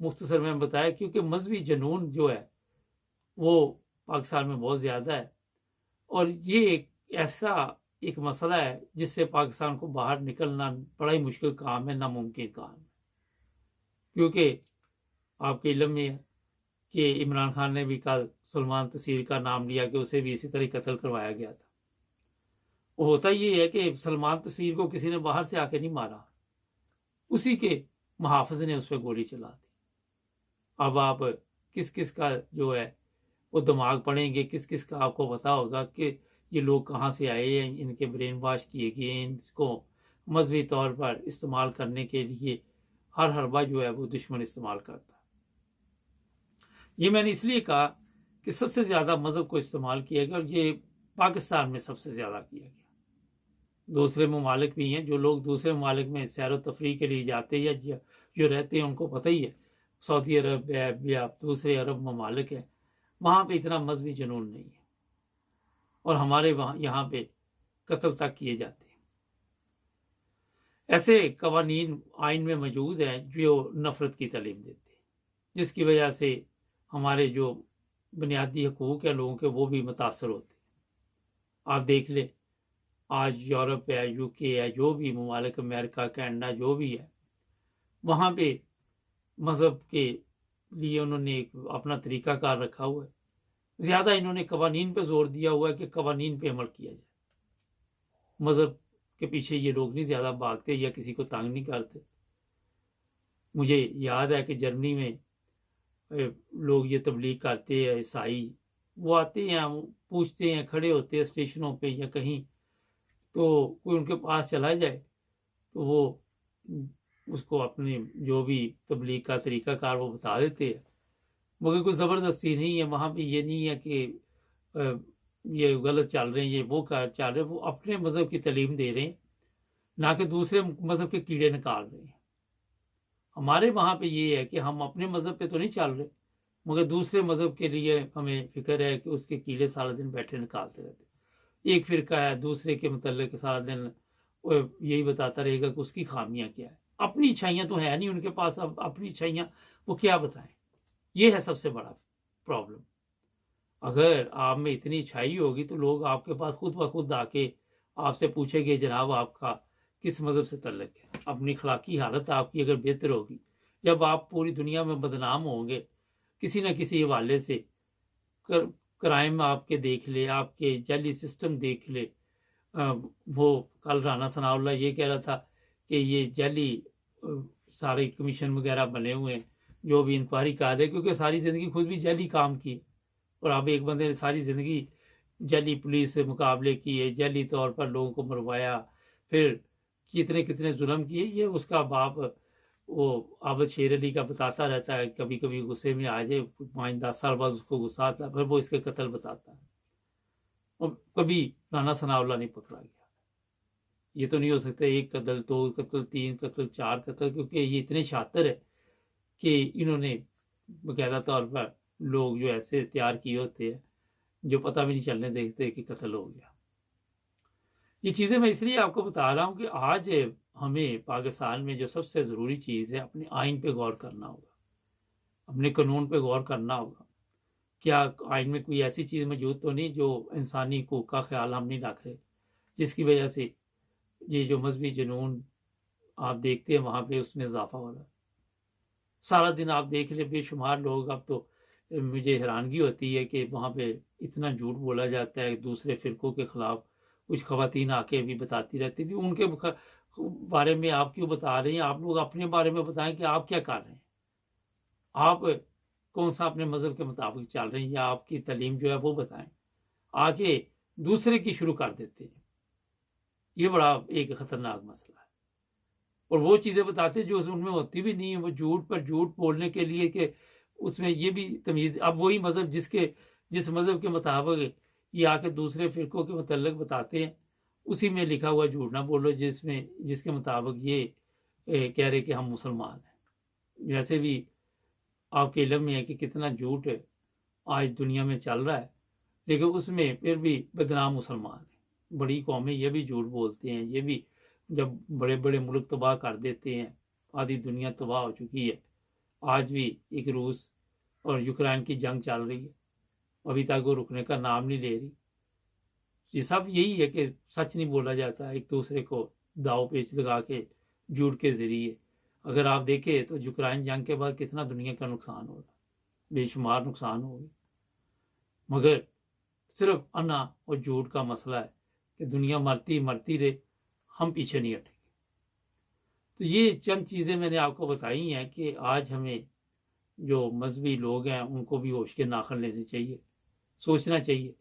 مختصر میں بتایا، کیونکہ مذہبی جنون جو ہے وہ پاکستان میں بہت زیادہ ہے، اور یہ ایک ایسا ایک مسئلہ ہے جس سے پاکستان کو باہر نکلنا بڑا ہی مشکل کام ہے، ناممکن کام ہے۔ کیونکہ آپ کے علم میں ہے کہ عمران خان نے بھی کل سلمان تصیر کا نام لیا کہ اسے بھی اسی طرح قتل کروایا گیا تھا۔ وہ ہوتا یہ ہے کہ سلمان تصیر کو کسی نے باہر سے آ کے نہیں مارا، اسی کے محافظ نے اس پہ گولی چلا دی۔ اب آپ کس کس کا جو ہے وہ دماغ پڑیں گے، کس کس کا آپ کو پتا ہوگا کہ یہ لوگ کہاں سے آئے ہیں، ان کے برین واش کیے گئے ہیں، ان کو مذہبی طور پر استعمال کرنے کے لیے ہر حربہ جو ہے وہ دشمن استعمال کرتا ہے۔ یہ میں نے اس لیے کہا کہ سب سے زیادہ مذہب کو استعمال کیا گیا، اور یہ پاکستان میں سب سے زیادہ کیا گیا۔ دوسرے ممالک بھی ہیں، جو لوگ دوسرے ممالک میں سیر و تفریح کے لیے جاتے ہیں یا جو رہتے ہیں ان کو پتہ ہی ہے، سعودی عرب ہے یا دوسرے عرب ممالک ہیں، وہاں پہ اتنا مذہبی جنون نہیں ہے، اور ہمارے وہاں یہاں پہ قتل تک کیے جاتے ہیں۔ ایسے قوانین آئین میں موجود ہیں جو نفرت کی تعلیم دیتے ہیں، جس کی وجہ سے ہمارے جو بنیادی حقوق ہیں لوگوں کے وہ بھی متاثر ہوتے ہیں۔ آپ دیکھ لیں، آج یورپ ہے، یو کے ہے، جو بھی ممالک، امریکہ، کینیڈا، جو بھی ہے، وہاں پہ مذہب کے لیے انہوں نے ایک اپنا طریقہ کار رکھا ہوا ہے۔ زیادہ انہوں نے قوانین پہ زور دیا ہوا ہے کہ قوانین پہ عمل کیا جائے۔ مذہب کے پیچھے یہ لوگ نہیں زیادہ بھاگتے یا کسی کو تنگ نہیں کرتے۔ مجھے یاد ہے کہ جرمنی میں لوگ یہ تبلیغ کرتے ہیں، عیسائی، وہ آتے ہیں، پوچھتے ہیں، کھڑے ہوتے ہیں اسٹیشنوں پہ یا کہیں، تو کوئی ان کے پاس چلا جائے تو وہ اس کو اپنے جو بھی تبلیغ کا طریقہ کار وہ بتا دیتے ہیں، مگر کوئی زبردستی نہیں ہے وہاں پہ۔ یہ نہیں ہے کہ یہ غلط چل رہے ہیں، یہ وہ چل رہے ہیں، وہ اپنے مذہب کی تعلیم دے رہے ہیں، نہ کہ دوسرے مذہب کے کیڑے نکال رہے ہیں۔ ہمارے وہاں پہ یہ ہے کہ ہم اپنے مذہب پہ تو نہیں چل رہے، مگر دوسرے مذہب کے لیے ہمیں فکر ہے کہ اس کے کیڑے سارا دن بیٹھے نکالتے رہتے۔ ایک فرقہ ہے دوسرے کے متعلق سارا دن یہی بتاتا رہے گا کہ اس کی خامیاں کیا ہے۔ اپنی اچھائیاں تو ہے نہیں ان کے پاس، اب اپنی اچھائیاں وہ کیا بتائیں۔ یہ ہے سب سے بڑا پرابلم۔ اگر آپ میں اتنی اچھائی ہوگی تو لوگ آپ کے پاس خود بخود آ کے آپ سے پوچھیں گے جناب آپ کا کس مذہب سے تعلق ہے۔ اپنی اخلاقی حالت آپ کی اگر بہتر ہوگی، جب آپ پوری دنیا میں بدنام ہوں گے کسی نہ کسی حوالے سے، کرائم آپ کے دیکھ لے، آپ کے جعلی سسٹم دیکھ لے۔ وہ کل رانا ثناء اللہ یہ کہہ رہا تھا کہ یہ جعلی سارے کمیشن وغیرہ بنے ہوئے ہیں جو بھی انکوائری کر رہے، کیونکہ ساری زندگی خود بھی جعلی کام کی، اور اب ایک بندے نے ساری زندگی جعلی پولیس سے مقابلے کیے، جعلی طور پر لوگوں کو مروایا، پھر کتنے ظلم کیے۔ یہ اس کا باپ وہ عابد شیر علی کا بتاتا رہتا ہے، کبھی کبھی غصے میں آ جائے 5-10 سال بعد اس کو غصہ آتا ہے، پھر وہ اس کے قتل بتاتا ہے۔ اور کبھی رانا ثناء اللہ نہیں پکڑا گیا۔ یہ تو نہیں ہو سکتا 1 قتل 2 قتل 3 قتل 4 قتل، کیونکہ یہ اتنے شاطر ہے کہ انہوں نے باقاعدہ طور پر لوگ جو ایسے تیار کیے ہوتے ہیں جو پتہ بھی نہیں چلنے دیکھتے کہ قتل ہو گیا۔ یہ چیزیں میں اس لیے آپ کو بتا رہا ہوں کہ آج ہمیں پاکستان میں جو سب سے ضروری چیز ہے، اپنے آئین پہ غور کرنا ہوگا، اپنے قانون پہ غور کرنا ہوگا۔ کیا آئین میں کوئی ایسی چیز موجود تو نہیں جو انسانی حقوق کا خیال ہم نہیں رکھ رہے، جس کی وجہ سے یہ جو مذہبی جنون آپ دیکھتے ہیں وہاں پہ اس میں اضافہ ہو رہا ہے۔ سارا دن آپ دیکھ لیں بے شمار لوگ، اب تو مجھے حیرانگی ہوتی ہے کہ وہاں پہ اتنا جھوٹ بولا جاتا ہے دوسرے فرقوں کے خلاف۔ کچھ خواتین آ کے بھی بتاتی رہتی بھی، ان کے بارے میں آپ کیوں بتا رہے ہیں؟ آپ لوگ اپنے بارے میں بتائیں کہ آپ کیا کر رہے ہیں، آپ کون سا اپنے مذہب کے مطابق چل رہے ہیں، یا آپ کی تعلیم جو ہے وہ بتائیں۔ آ کے دوسرے کی شروع کر دیتے ہیں۔ یہ بڑا ایک خطرناک مسئلہ ہے، اور وہ چیزیں بتاتے جو ان میں ہوتی بھی نہیں ہیں۔ وہ جھوٹ پر جھوٹ بولنے کے لیے کہ اس میں یہ بھی تمیز، اب وہی مذہب جس مذہب کے مطابق یہ آ کے دوسرے فرقوں کے متعلق بتاتے ہیں، اسی میں لکھا ہوا جھوٹ نہ بولو جس کے مطابق یہ کہہ رہے کہ ہم مسلمان ہیں۔ ویسے بھی آپ کے علم میں ہے کہ کتنا جھوٹ آج دنیا میں چل رہا ہے، لیکن اس میں پھر بھی بدنام مسلمان ہیں۔ بڑی قومیں یہ بھی جھوٹ بولتے ہیں، یہ بھی جب بڑے بڑے ملک تباہ کر دیتے ہیں، آدھی دنیا تباہ ہو چکی ہے، آج بھی ایک روس اور یوکرائن کی جنگ چل رہی ہے، ابھی تک وہ رکنے کا نام نہیں لے رہی۔ یہ سب یہی ہے کہ سچ نہیں بولا جاتا، ایک دوسرے کو داؤ پیچ لگا کے جھوٹ کے ذریعے۔ اگر آپ دیکھیں تو یوکرائن جنگ کے بعد کتنا دنیا کا نقصان ہو رہا، بے شمار نقصان ہو گیا، مگر صرف انا اور جھوٹ کا مسئلہ ہے کہ دنیا مرتی رہے، ہم پیچھے نہیں ہٹیں گے۔ تو یہ چند چیزیں میں نے آپ کو بتائی ہیں کہ آج ہمیں جو مذہبی لوگ ہیں ان کو بھی ہوش کے ناخن لینے چاہیے، سوچنا چاہیے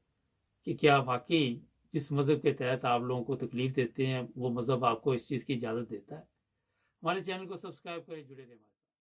کہ کیا واقعی جس مذہب کے تحت آپ لوگوں کو تکلیف دیتے ہیں وہ مذہب آپ کو اس چیز کی اجازت دیتا ہے۔ ہمارے چینل کو سبسکرائب کریں، جڑے رہیں ہمارے